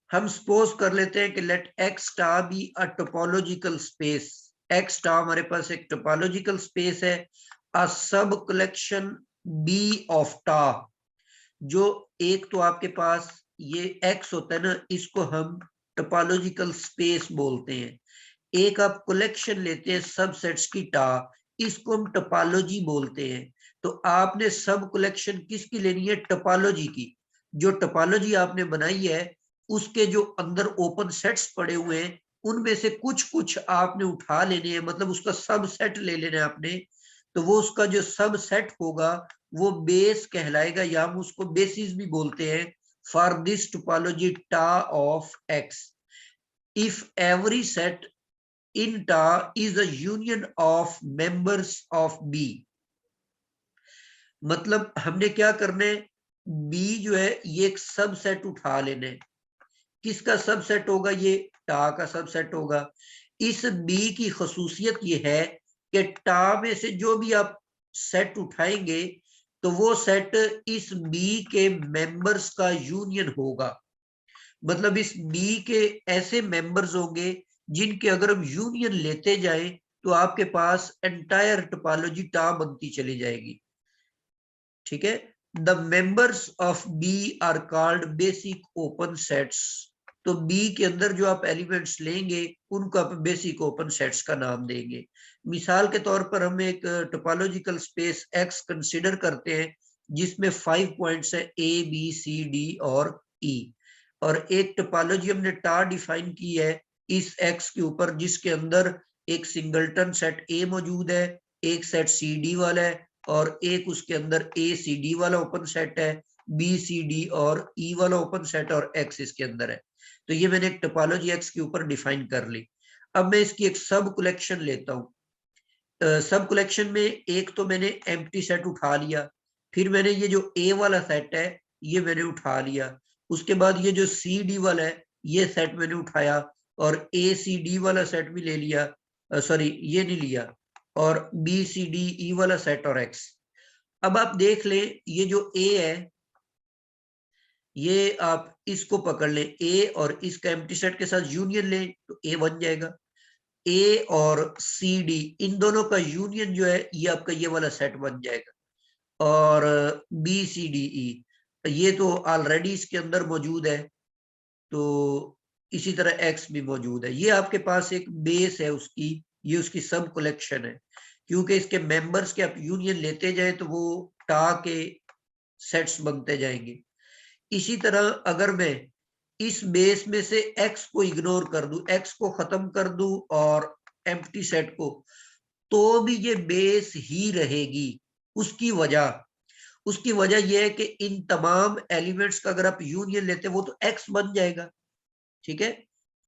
हम सपोज कर लेते हैं कि let x star b a topological space. X star हमारे पास एक टोपोलॉजिकल स्पेस है, अ सब कलेक्शन बी ऑफ टा। जो एक तो आपके पास ये एक्स होता है ना, इसको हम टोपोलॉजिकल स्पेस बोलते हैं। एक आप कलेक्शन लेते हैं सब सेट्स की टा, इसको हम टोपोलॉजी बोलते हैं। तो आपने सब कलेक्शन किसकी लेनी है? टोपोलॉजी की। जो टोपोलॉजी आपने बनाई है उसके जो अंदर ओपन सेट्स पड़े हुए हैं उनमें से कुछ कुछ आपने उठा लेने हैं, मतलब उसका सब सेट ले लेना है आपने। तो वो उसका जो सब सेट होगा वो बेस कहलाएगा, या हम उसको बेसिस भी बोलते हैं। फॉर दिस टोपोलॉजी टा of x, if every set in टा is a union of members of B। मतलब हमने क्या करना है, B जो है ये एक सबसेट उठा लेना है। किसका सबसेट होगा? ये टा का सबसेट होगा। इस B की खसूसियत ये है कि टा में से जो भी आप सेट उठाएंगे तो वो सेट इस B के मेंबर्स का यूनियन होगा। मतलब इस बी के ऐसे मेंबर्स होंगे जिनके अगर हम यूनियन लेते जाएं तो आपके पास एंटायर टोपोलॉजी टा बनती चली जाएगी। ठीक है। The members of B are called basic open sets. तो बी के अंदर जो आप एलिमेंट्स लेंगे उनको आप बेसिक ओपन सेट्स का नाम देंगे। मिसाल के तौर पर हम एक टोपोलॉजिकल स्पेस एक्स कंसीडर करते हैं जिसमें 5 पॉइंट्स है ए बी सी डी और ई, और एक टोपोलॉजी हमने टा डिफाइन की है इस एक्स के ऊपर जिसके अंदर एक सिंगलटन सेट ए मौजूद है, एक सेट सी डी वाला है, और एक उसके अंदर ए सी डी वाला ओपन सेट है, बी सी डी और ई वाला ओपन सेट, और एक्स इसके अंदर है। तो ये मैंने एक टोपोलॉजी एक्स के ऊपर डिफाइन कर ली। अब मैं इसकी एक सब कलेक्शन लेता हूँ। सब कलेक्शन में एक तो मैंने एम्प्टी सेट उठा लिया, फिर मैंने ये जो ए वाला सेट है ये मैंने उठा लिया, उसके बाद ये जो सी डी वाला है ये सेट मैंने उठाया, और ए सी डी वाला सेट भी ले लिया, सॉरी ये नहीं लिया, और बी सी डी ई वाला सेट और एक्स। अब आप देख लें ये जो ए है ये आप इसको पकड़ लें ए और इसका एम्प्टी सेट के साथ यूनियन लें तो ए बन जाएगा। ए और सी डी इन दोनों का यूनियन जो है ये आपका ये वाला सेट बन जाएगा। और बी सी डी ई ये तो ऑलरेडी इसके अंदर मौजूद है, तो इसी तरह एक्स भी मौजूद है। ये आपके पास एक बेस है उसकी, ये उसकी सब कलेक्शन है। क्योंकि इसके मेंबर्स के आप यूनियन लेते जाए तो वो टा के सेट्स बनते जाएंगे। इसी तरह अगर मैं इस बेस में से एक्स को इग्नोर कर दूं, एक्स को खत्म कर दूं और एम्प्टी सेट को, तो भी ये बेस ही रहेगी। उसकी वजह उसकी वजह यह है कि इन तमाम एलिमेंट्स का अगर आप यूनियन लेते हैं वो तो एक्स बन जाएगा। ठीक है।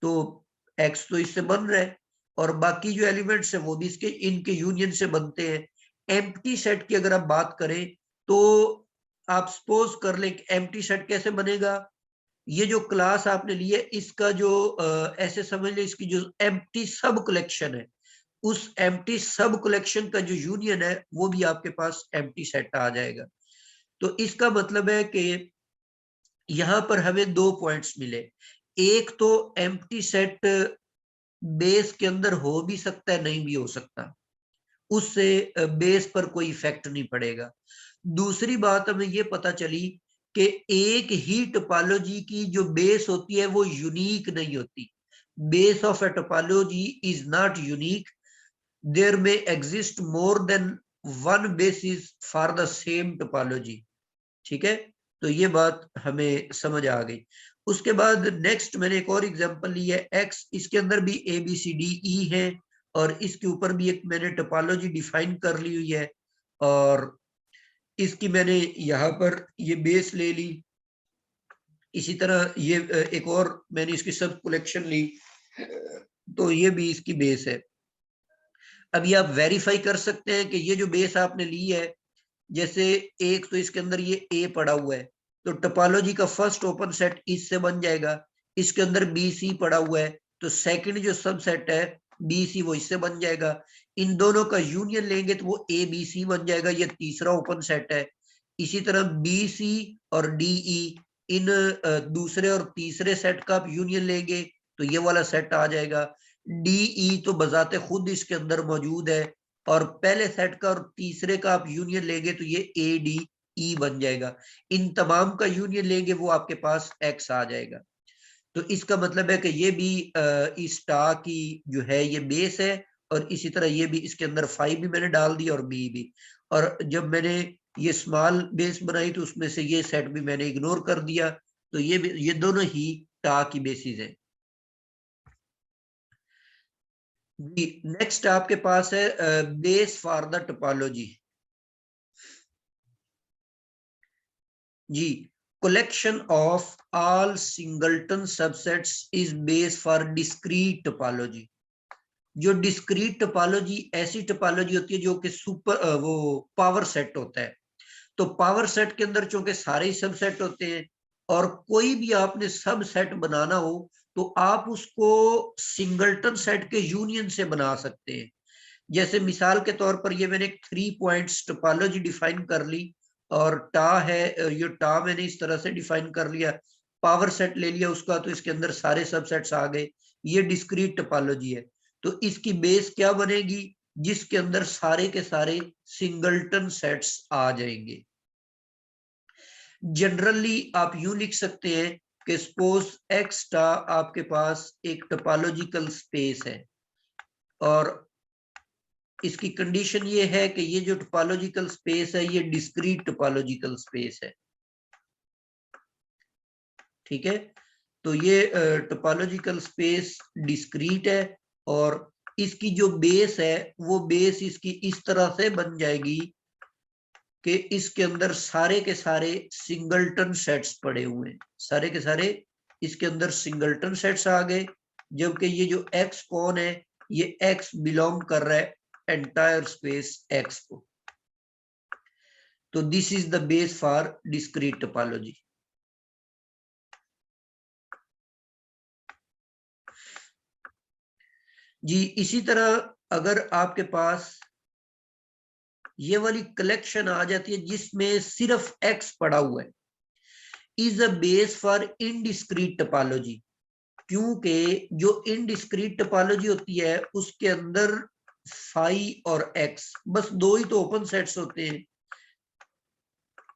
तो एक्स तो इससे बन रहा है, और बाकी जो एलिमेंट्स है वो भी इसके इनके यूनियन से बनते हैं। एम्प्टी सेट की अगर आप बात करें तो आप सपोज कर लें एम्प्टी सेट कैसे बनेगा। ये जो क्लास आपने ली है इसका जो ऐसे समझ ले इसकी जो एम्प्टी सब कलेक्शन है उस एम्प्टी सब कलेक्शन का जो यूनियन है वो भी आपके पास एम्प्टी सेट आ जाएगा। तो इसका मतलब है कि यहां पर हमें दो पॉइंट्स मिले। एक तो एम्प्टी सेट बेस के अंदर हो भी सकता है नहीं भी हो सकता, उससे बेस पर कोई इफेक्ट नहीं पड़ेगा। दूसरी बात हमें ये पता चली कि एक ही टोपोलॉजी की जो बेस होती है वो यूनिक नहीं होती। Base of a topology is not unique, there may exist more than one basis for the same topology. ठीक है। तो ये बात हमें समझ आ गई। उसके बाद नेक्स्ट मैंने एक और एग्जांपल ली है एक्स, इसके अंदर भी A B C D E है, और इसके ऊपर भी एक मैंने टोपोलॉजी डिफाइन कर ली हुई है, और इसकी मैंने यहाँ पर ये बेस ले ली। इसी तरह ये एक और मैंने इसकी सब कलेक्शन ली, तो ये भी इसकी बेस है। अब ये आप वेरीफाई कर सकते हैं कि ये जो बेस आपने ली है, जैसे एक तो इसके अंदर ये ए पड़ा हुआ है तो टोपोलॉजी का फर्स्ट ओपन सेट इससे बन जाएगा। इसके अंदर बी सी पड़ा हुआ है तो सेकंड जो सबसेट है बी सी वो इससे बन जाएगा। इन दोनों का यूनियन लेंगे तो वो ए बी सी बन जाएगा, ये तीसरा ओपन सेट है। इसी तरह बी सी और डी ई इन दूसरे और तीसरे सेट का आप यूनियन लेंगे तो ये वाला सेट आ जाएगा। डी ई तो बजाते खुद इसके अंदर मौजूद है, और पहले सेट का और तीसरे का आप यूनियन लेंगे तो ये ए डी ई बन जाएगा। इन तमाम का यूनियन लेंगे वो आपके पास एक्स आ जाएगा। तो इसका मतलब है कि ये भी इस टा की जो है ये बेस है, और इसी तरह ये भी इसके अंदर 5 भी मैंने डाल दी और बी भी। और जब मैंने ये स्मॉल बेस बनाई तो उसमें से ये सेट भी मैंने इग्नोर कर दिया। तो ये दोनों ही टा की बेसिस है जी। नेक्स्ट आपके पास है बेस फॉर द टोपोलॉजी जी। collection of all singleton subsets is base for discrete topology। जो डिस्क्रीट टोपोलॉजी ऐसी टोपोलॉजी होती है जो कि सुपर वो पावर सेट होता है। तो पावर सेट के अंदर चूंकि सारे ही सबसेट होते हैं, और कोई भी आपने सब सेट बनाना हो तो आप उसको सिंगलटन सेट के यूनियन से बना सकते हैं। जैसे मिसाल के तौर पर ये मैंने 3 पॉइंट्स टोपोलॉजी डिफाइन कर ली, और टा है ये टा मैंने इस तरह से डिफाइन कर लिया, पावर सेट ले लिया उसका, तो इसके अंदर सारे सबसेट्स आ गए। ये डिस्क्रीट टोपोलॉजी है। तो इसकी बेस क्या बनेगी, जिसके अंदर सारे के सारे सिंगलटन सेट्स आ जाएंगे। जनरली आप यूं लिख सकते हैं कि सपोज एक्स टा आपके पास एक टोपोलॉजिकल स्पेस है, और इसकी कंडीशन ये है कि ये जो टोपोलॉजिकल स्पेस है ये डिस्क्रीट टोपोलॉजिकल स्पेस है। ठीक है, तो ये टोपोलॉजिकल स्पेस डिस्क्रीट है, और इसकी जो बेस है वो बेस इसकी इस तरह से बन जाएगी कि इसके अंदर सारे के सारे सिंगलटन सेट्स पड़े हुए हैं। सारे के सारे इसके अंदर सिंगलटन सेट्स आ गए, जबकि ये जो एक्स कौन है, ये एक्स बिलोंग कर रहा है एंटायर स्पेस एक्स को। तो this is the base for discrete topology जी। इसी तरह अगर आपके पास ये वाली कलेक्शन आ जाती है जिसमें सिर्फ एक्स पड़ा हुआ है, is a base for indiscrete topology. क्योंकि जो इनडिस्क्रीट टोपोलॉजी होती है उसके अंदर फाई और एक्स बस दो ही तो ओपन सेट्स होते हैं।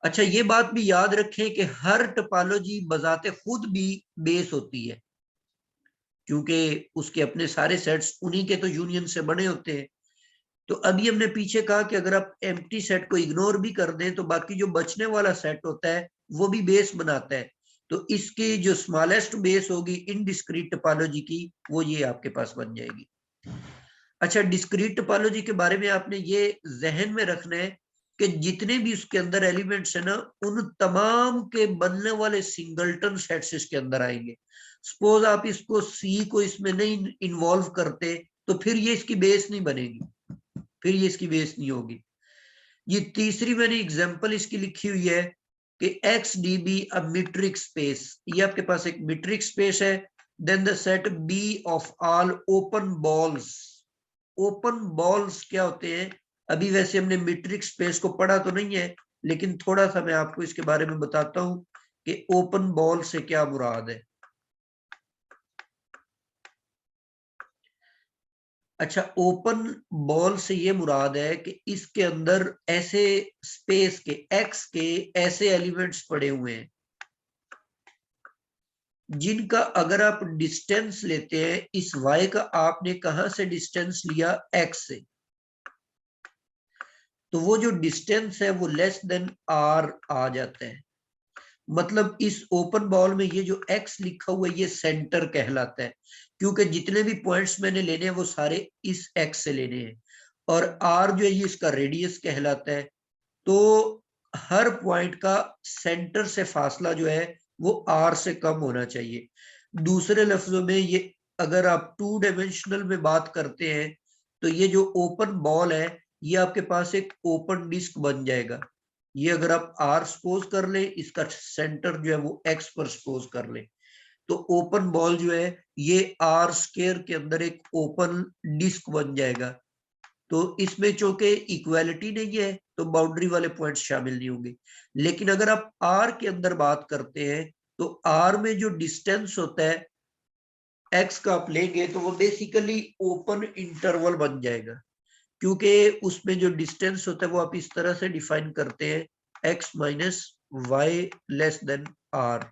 अच्छा, ये बात भी याद रखें कि हर टोपोलॉजी बजाते खुद भी बेस होती है, क्योंकि उसके अपने सारे सेट्स उन्हीं के तो यूनियन से बने होते हैं। तो अभी हमने पीछे कहा कि अगर आप एम्प्टी सेट को इग्नोर भी कर दें तो बाकी जो बचने वाला सेट होता है वो भी बेस बनाता है। तो इसकी जो स्मॉलेस्ट बेस होगी इनडिस्क्रीट टोपोलॉजी की, वो ये आपके पास बन जाएगी। अच्छा, डिस्क्रीट टोपोलॉजी के बारे में आपने ये जहन में रखना है कि जितने भी उसके अंदर एलिमेंट्स है ना, उन तमाम के बनने वाले सिंगलटन सेट्स इसके अंदर आएंगे। सपोज आप इसको सी को इसमें नहीं इन्वॉल्व करते तो फिर ये इसकी बेस नहीं बनेगी, फिर ये इसकी बेस नहीं होगी। ये तीसरी मैंने एग्जांपल इसकी लिखी हुई है कि x d be a metric space. ये आपके पास एक मीट्रिक स्पेस है। Then the set B of all open balls. Open balls क्या होते हैं, अभी वैसे हमने मीट्रिक स्पेस को पढ़ा तो नहीं है, लेकिन थोड़ा सा मैं आपको इसके बारे में बताता हूं कि ओपन बॉल से क्या मुराद है। अच्छा, ओपन बॉल से ये मुराद है कि इसके अंदर ऐसे स्पेस के एक्स के ऐसे एलिमेंट्स पड़े हुए हैं जिनका अगर आप डिस्टेंस लेते हैं, इस y का आपने कहां से डिस्टेंस लिया, x से, तो वो जो डिस्टेंस है वो लेस देन r आ जाता है। मतलब इस ओपन बॉल में ये जो x लिखा हुआ है ये सेंटर कहलाता है, क्योंकि जितने भी पॉइंट्स मैंने लेने हैं वो सारे इस x से लेने हैं, और r जो है ये इसका रेडियस कहलाता है। तो हर पॉइंट का सेंटर से फासला जो है वो r से कम होना चाहिए। दूसरे लफ्जों में ये अगर आप 2 डायमेंशनल में बात करते हैं तो ये जो ओपन बॉल है ये आपके पास एक ओपन डिस्क बन जाएगा। ये अगर आप r सपोज कर ले, इसका सेंटर जो है वो x पर सपोज कर ले, तो ओपन बॉल जो है ये r स्क्वायर के अंदर एक ओपन डिस्क बन जाएगा। तो इसमें चूंकि इक्वालिटी नहीं है तो बाउंड्री वाले पॉइंट्स शामिल नहीं होंगे। लेकिन अगर आप r के अंदर बात करते हैं तो आर में जो डिस्टेंस होता है एक्स का आप लेंगे तो वो बेसिकली ओपन इंटरवल बन जाएगा, क्योंकि उसमें जो डिस्टेंस होता है वो आप इस तरह से डिफाइन करते हैं x minus y less than r.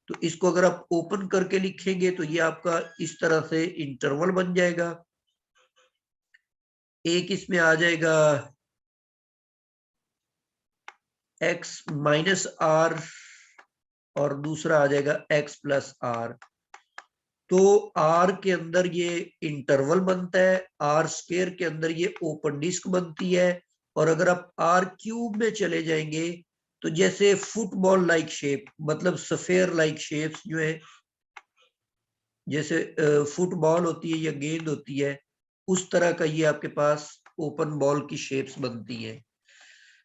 तो इसको अगर आप ओपन करके लिखेंगे तो ये आपका इस तरह से इंटरवल बन जाएगा। एक इसमें आ जाएगा एक्स माइनस आर और दूसरा आ जाएगा एक्स प्लस आर। तो आर के अंदर ये इंटरवल बनता है, आर स्क्वायर के अंदर ये ओपन डिस्क बनती है। और अगर आप आर क्यूब में चले जाएंगे तो जैसे फुटबॉल लाइक शेप, मतलब सफेयर लाइक शेप्स जो है, जैसे फुटबॉल होती है या गेंद होती है, उस तरह का ये आपके पास ओपन बॉल की शेप्स बनती है।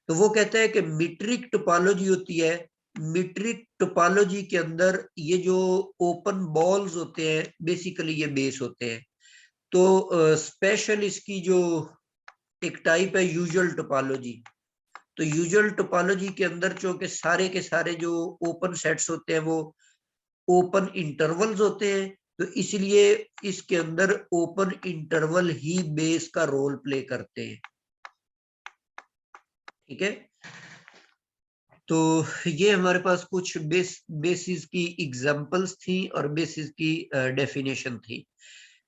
तो वो कहता है कि मीट्रिक टोपोलॉजी होती है, मीट्रिक टोपोलॉजी के अंदर ये जो ओपन बॉल्स होते हैं बेसिकली ये बेस होते हैं। तो स्पेशल इसकी जो एक टाइप है यूजुअल टोपोलॉजी। तो यूजुअल टोपोलॉजी के अंदर के सारे जो ओपन सेट्स होते हैं वो ओपन इंटरवल्स होते हैं, तो इसलिए इसके अंदर ओपन इंटरवल ही बेस का रोल प्ले करते हैं। ठीक है, तो ये हमारे पास कुछ बेसिस की एग्जांपल्स थी और बेसिस की डेफिनेशन थी।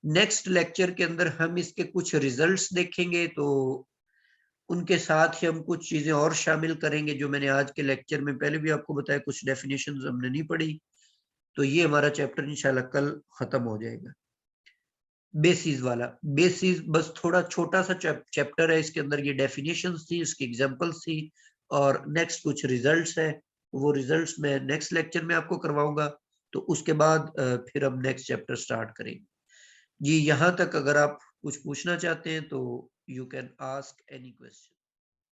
नेक्स्ट लेक्चर के अंदर हम इसके कुछ रिजल्ट्स देखेंगे, तो उनके साथ ही हम कुछ चीजें और शामिल करेंगे जो मैंने आज के लेक्चर में पहले भी आपको बताया, कुछ डेफिनेशंस हमने नहीं पढ़ी। तो ये हमारा चैप्टर इंशाल्लाह कल खत्म हो जाएगा, बेसिस वाला। बेसिस बस थोड़ा छोटा सा चैप्टर है, इसके अंदर ये डेफिनेशंस थी, इसकी एग्जांपल्स थी और नेक्स्ट कुछ रिजल्ट्स है। वो रिजल्ट्स मैं नेक्स्ट लेक्चर में आपको करवाऊंगा, तो उसके बाद फिर हम नेक्स्ट चैप्टर स्टार्ट करेंगे। जी, यहाँ तक अगर आप कुछ पूछना चाहते हैं तो you can ask any question.